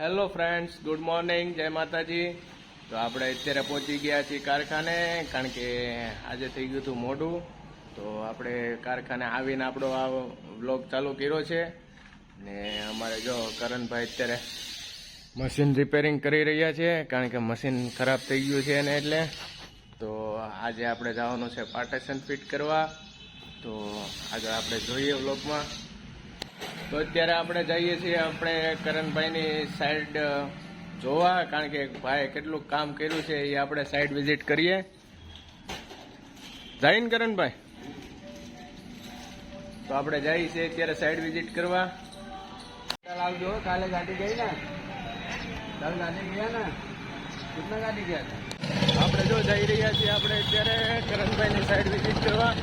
Hello friends, good morning, જય માતાજી. તો આપણે અત્યારે પહોંચી ગયા છીએ કારખાને, કારણ કે આજે થઈ ગયું હતું મોડું. તો આપણે કારખાને આવીને આપણો આ વ્લોગ ચાલુ કર્યો છે. ને અમારે જો કરણભાઈ અત્યારે મશીન રિપેરિંગ કરી રહ્યા છે, કારણ કે મશીન ખરાબ થઈ ગયું છે ને એટલે. તો આજે આપણે જવાનું છે પાર્ટેશન ફિટ કરવા. તો આગળ આપણે જોઈએ વ્લોગમાં. તો અત્યારે આપણે જઈએ છીએ આપણે કરણભાઈની સાઈડ જોવા, કારણ કે ભાઈ કેટલું કામ કર્યું છે એ આપણે સાઈડ વિઝિટ કરીએ. જઈને કરણભાઈ, તો આપણે જઈએ છીએ અત્યારે સાઈડ વિઝિટ કરવા. આવજો. કાલે ગાડી ગઈ ને, કાલે ગાડી ગયા ને, કેટલા ગાડી ગયા હતા? આપણે જો જઈ રહ્યા છીએ આપણે અત્યારે કરણભાઈની સાઈડ વિઝિટ કરવા.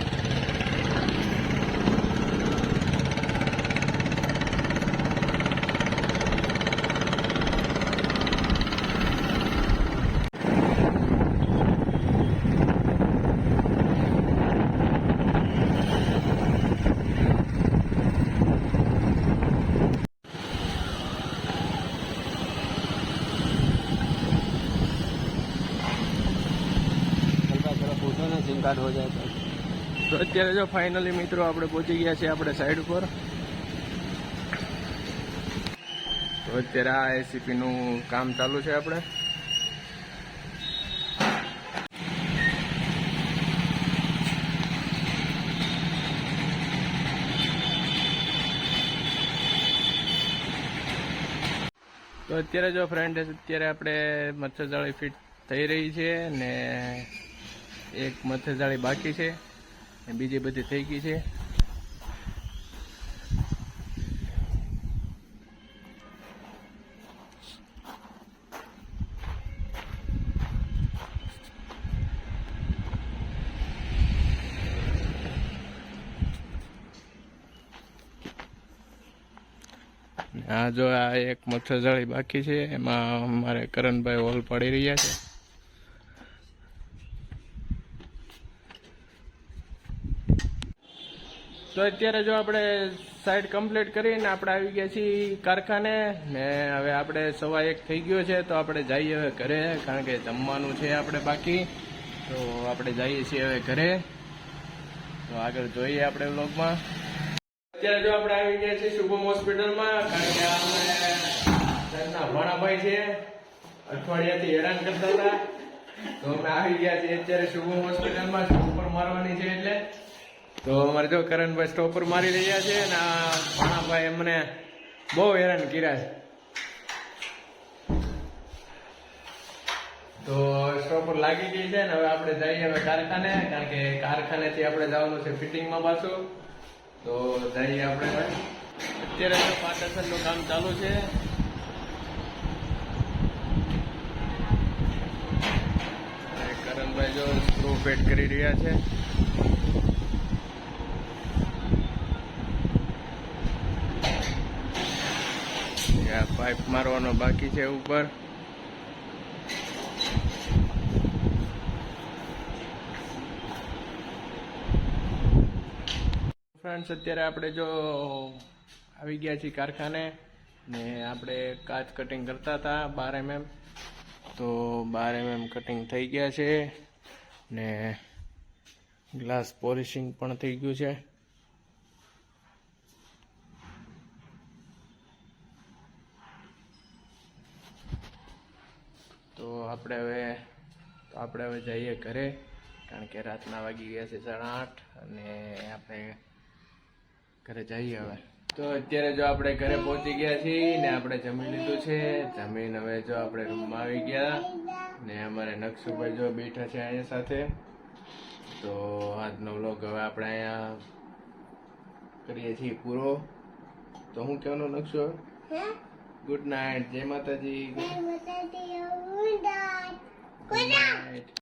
સિમ કાર્ડ હો જાય તો અત્યારે જો ફાઇનલી મિત્રો આપણે પહોંચી ગયા છીએ આપણે સાઈડ ઉપર. તો અત્યારે આ એસીપી નું કામ ચાલુ છે આપણે. તો અત્યારે જો ફ્રેન્ડ, અત્યારે આપણે મચ્છરજાળી ફિટ થઈ રહી છે ને એક મચ્છરજાળી બાકી છે, બીજી બધી થઈ ગઈ છે. આ જો આ એક મચ્છરજાળી બાકી છે, એમાં અમારે કરણભાઈ હોલ પાડી રહ્યા છે. તો અત્યારે જો આપણે સાઈડ કમ્પ્લીટ કરીને આપણે આવી ગયા છીએ કારખાને ને. હવે આપણે 1:15 થઈ ગયો છે, તો આપણે જઈએ હવે ઘરે, કારણ કે જમવાનું છે આપણે બાકી. તો આપણે જઈએ છીએ હવે ઘરે. તો આગળ જોઈએ આપણે વ્લોગમાં. અત્યારે જો આપણે આવી ગયા છીએ શુભમ હોસ્પિટલમાં, કારણ કે આપણે ભાણાભાઈ છે, અઠવાડિયાથી હેરાન કરતા હતા. તો અમે આવી ગયા છીએ અત્યારે શુભમ હોસ્પિટલમાં, સ્ટોપર મારવાની છે એટલે. તો અમારે જો કરણભાઈ સ્ટોપર મારી રહ્યા છે ને આ ભાણાભાઈ અમને બહુ હેરાન કર્યા છે. તો સ્ટોપર લાગી ગઈ છે ને હવે આપણે જઈએ હવે કારખાને, કારણ કે કારખાનેથી આપણે જવાનું છે ફિટિંગમાં પાછું. તો જઈએ આપણે. અત્યારે તો પાર્ટેશનનું કામ ચાલુ છે. કરણભાઈ જો સ્ક્રૂ ફિટ કરી રહ્યા છે. પાઇપ મારવાનો બાકી છે ઉપર. ફ્રેન્ડ્સ, અત્યારે આપણે જો આવી ગયા છીએ કારખાને ને આપણે કાચ કટિંગ કરતા હતા 12 mm. તો 12 mm કટિંગ થઈ ગયા છે ને ગ્લાસ પોલિશિંગ પણ થઈ ગયું છે. તો આપણે હવે જઈએ ઘરે, કારણ કે રાતના વાગી ગયા છે 8:30 અને આપણે ઘરે જઈએ હવે. તો અત્યારે જો આપણે ઘરે પહોંચી ગયા છીએ ને આપણે જમી લીધું છે. જમીને હવે જો આપણે રૂમમાં આવી ગયા ને અમારે નકશુભાઈ જો બેઠા છે અહીંયા સાથે. તો આજનો વ્લોગ હવે આપણે અહીંયા કરીએ છીએ પૂરો. તો હું કહેવાનું નકશો, ગુડ નાઇટ, જય માતાજી. Good night.